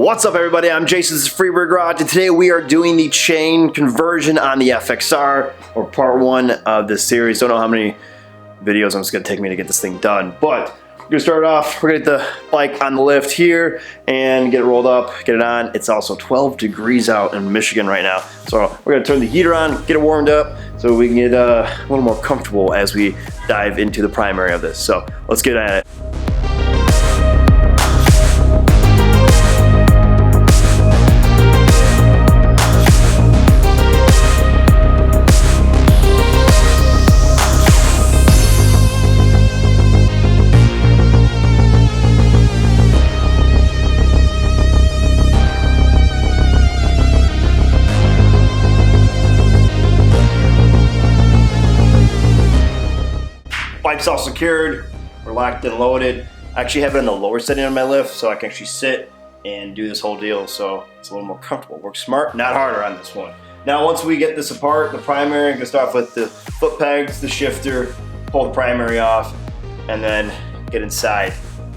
What's up, everybody? I'm Jason, this is Freebird Garage, and today we are doing the chain conversion on the FXR, or part one of this series. Don't know how many videos it's going to take me to get this thing done, but we're going to start off. We're going to get the bike on the lift here and get it rolled up, get it on. It's also 12 degrees out in Michigan right now, so we're going to turn the heater on, get it warmed up, so we can get a little more comfortable as we dive into the primary of this. So let's get at it. Bike's all secured, we're locked and loaded. I actually have it in the lower setting on my lift so I can actually sit and do this whole deal, so it's a little more comfortable. Work smart, not harder on this one. Now once we get this apart, the primary, I'm gonna start off with the foot pegs, the shifter, pull the primary off, and then get inside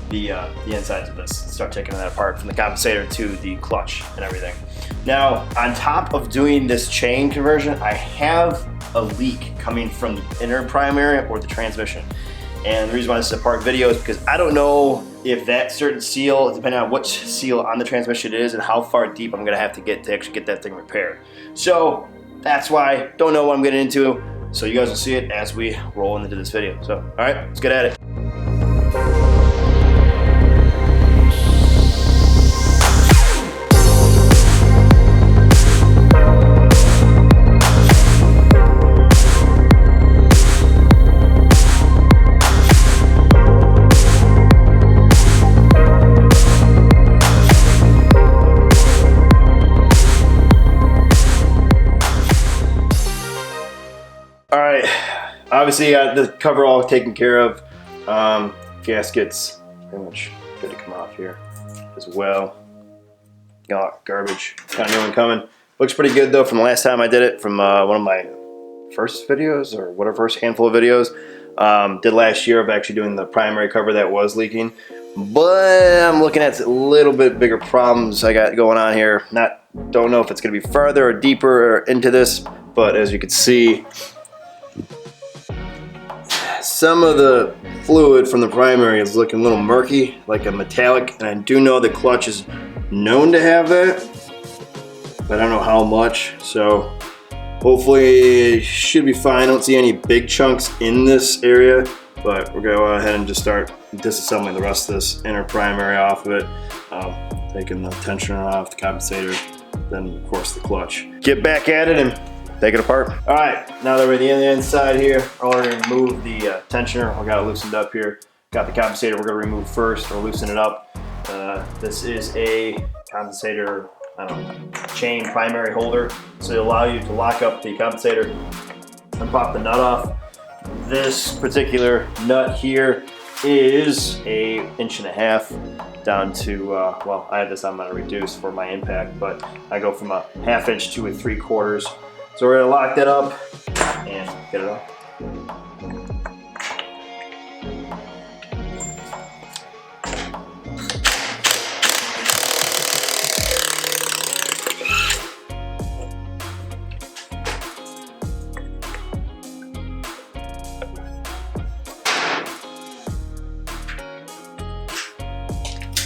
the insides of this. Start taking that apart from the compensator to the clutch and everything. Now on top of doing this chain conversion, I have a leak coming from the inner primary or the transmission. And the reason why this is a part video is because I don't know if that certain seal, depending on which seal on the transmission it is and how far deep I'm gonna have to get to actually get that thing repaired. So that's why, don't know what I'm getting into. So you guys will see it as we roll into this video. So, all right, let's get at it. Alright, obviously the cover all taken care of. Gaskets pretty much good to come off here as well. Got garbage, kind of new one coming. Looks pretty good though from the last time I did it, from one of my first videos, or whatever, first handful of videos. Did last year of actually doing the primary cover that was leaking. But I'm looking at a little bit bigger problems I got going on here. Don't know if it's going to be farther or deeper into this, but as you can see, some of the fluid from the primary is looking a little murky, like a metallic, and I do know the clutch is known to have that, but I don't know how much, so hopefully it should be fine. I don't see any big chunks in this area, but we're gonna go ahead and just start disassembling the rest of this inner primary off of it, taking the tensioner off, the compensator, then of course the clutch. Get back at it and take it apart. All right, now that we're at the inside here, we're going to remove the tensioner. I got it loosened up here. Got the compensator we're going to remove first, or loosen it up. This is a compensator, I don't know, chain primary holder. So it'll allow you to lock up the compensator and pop the nut off. This particular nut here is an 1.5 inch down to, well, I had this on my reduce for my impact, but I go from a 1/2 inch to a 3/4. So we're gonna lock that up and get it off.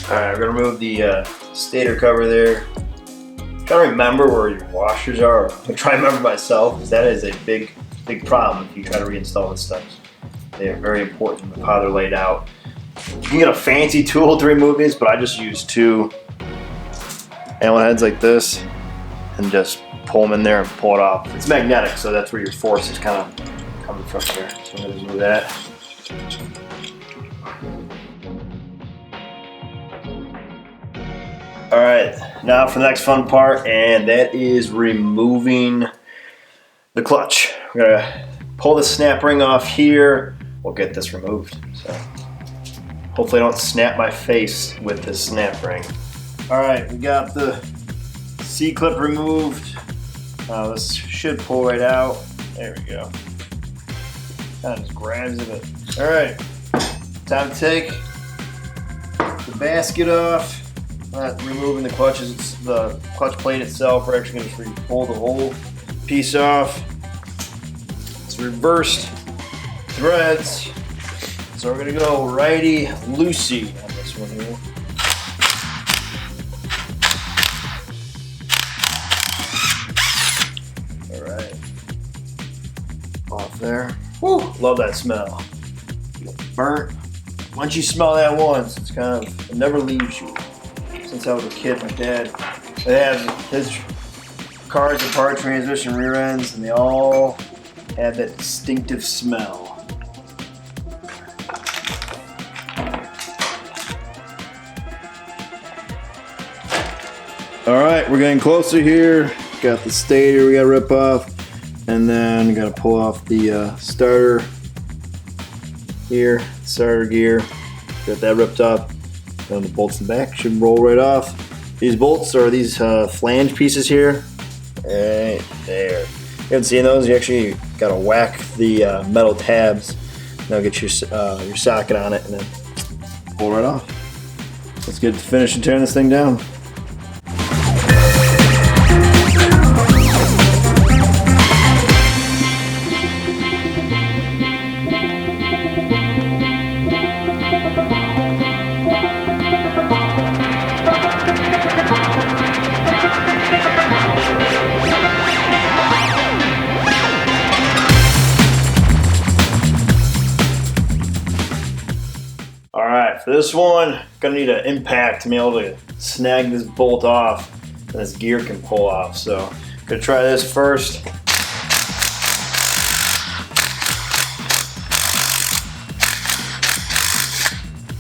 All right, we're gonna remove the stator cover there. Try to remember where your washers are. I try to remember myself, because that is a big problem if you try to reinstall this stuff. They are very important with how they're laid out. You can get a fancy tool to remove these, but I just use 2 Allen heads like this and just pull them in there and pull it off. It's magnetic, so that's where your force is kind of coming from here. So I'm going to remove that. All right, now for the next fun part, and that is removing the clutch. We're gonna pull the snap ring off here. We'll get this removed. So hopefully I don't snap my face with this snap ring. All right, we got the C-clip removed. This should pull right out. There we go. Kind of just grabs it. All right, time to take the basket off. not removing the clutches, it's the clutch plate itself. We're actually going to pull the whole piece off. It's reversed threads. So we're going to go righty loosey on this one here. Alright. Off there. Woo! Love that smell. Burnt. Once you smell that once, it's kind of, it never leaves you. Since I was a kid, my dad, they have his cars and power transmission rear ends, and they all have that distinctive smell. All right, we're getting closer here. Got the stator we gotta rip off, and then gotta pull off the starter here, starter gear. Got that ripped off. Then the bolts in the back should roll right off. These bolts are these flange pieces here. Right there. You haven't seen those? You actually gotta whack the metal tabs. Now get your socket on it and then pull right off. Let's get to finish and tearing this thing down. Alright, for this one, gonna need an impact to be able to snag this bolt off and this gear can pull off. So, gonna try this first.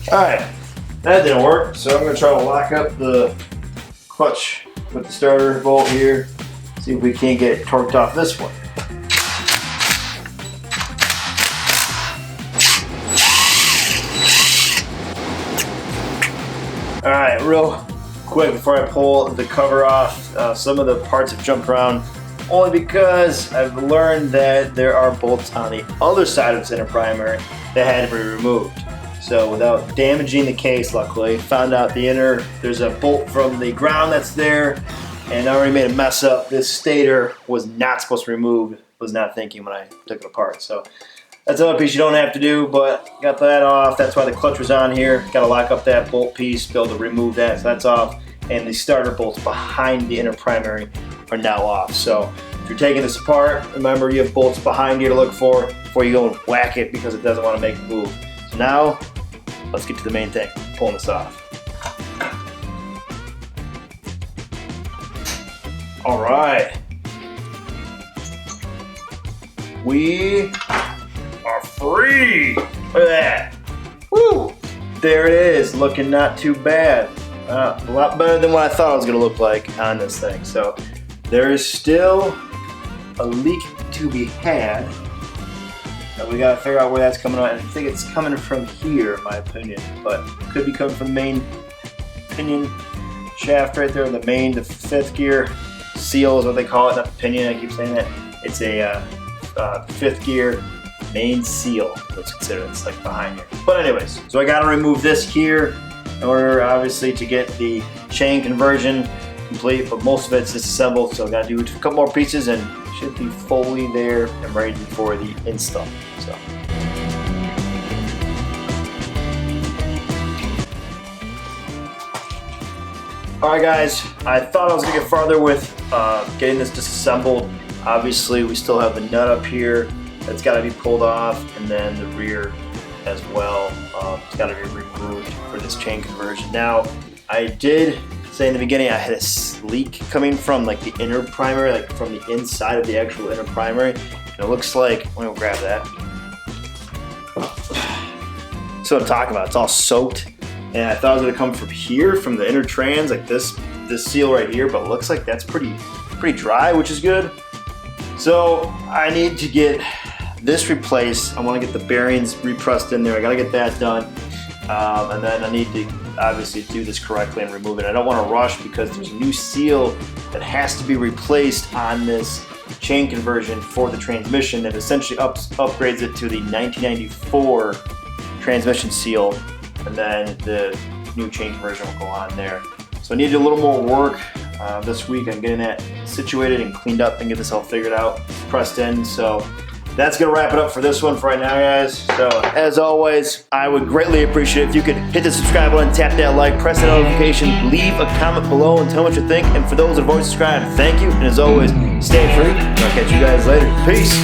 Alright, that didn't work, so I'm gonna try to lock up the clutch with the starter bolt here. See if we can't get it torqued off this one. Alright, real quick before I pull the cover off, some of the parts have jumped around only because I've learned that there are bolts on the other side of this inner primary that had to be removed. So without damaging the case, luckily, found out the inner, there's a bolt from the ground that's there, and I already made a mess up. This stator was not supposed to be removed, was not thinking when I took it apart. So that's another piece you don't have to do, but got that off. That's why the clutch was on here. Got to lock up that bolt piece, be able to remove that, so that's off. And the starter bolts behind the inner primary are now off. So if you're taking this apart, remember you have bolts behind you to look for before you go and whack it because it doesn't want to make a move. So now, let's get to the main thing, pulling this off. All right. We are free. Look at that. Woo! There it is, looking not too bad. A lot better than what I thought it was gonna look like on this thing. So there is still a leak to be had. And we gotta figure out where that's coming on. I think it's coming from here, in my opinion, but it could be coming from the main pinion shaft right there. The fifth gear seal is what they call it, not the pinion. I keep saying that. It's a fifth gear main seal. Let's consider it's like behind here. But anyways, so I gotta remove this here in order, obviously, to get the chain conversion complete. But most of it's disassembled, so I gotta do a couple more pieces and should be fully there and ready for the install. So. Alright guys, I thought I was going to get farther with getting this disassembled. Obviously we still have the nut up here that's got to be pulled off, and then the rear as well. It's got to be regrouped for this chain conversion. Now, I did say in the beginning I had a leak coming from like the inner primary, like from the inside of the actual inner primary. And it looks like, let me grab that. So what I'm talking about, it's all soaked. And I thought it was gonna come from here, from the inner trans, like this seal right here, but it looks like that's pretty dry, which is good. So I need to get this replaced. I wanna get the bearings repressed in there. I gotta get that done. And then I need to obviously do this correctly and remove it. I don't wanna rush because there's a new seal that has to be replaced on this chain conversion for the transmission that essentially upgrades it to the 1994 transmission seal. And then the new chain conversion will go on there. So I need to do a little more work this week on getting that situated and cleaned up and get this all figured out, pressed in. So that's gonna wrap it up for this one for right now, guys. So as always, I would greatly appreciate it if you could hit the subscribe button, tap that like, press that notification, leave a comment below and tell me what you think. And for those that have already subscribed, thank you. And as always, stay free. I'll catch you guys later. Peace.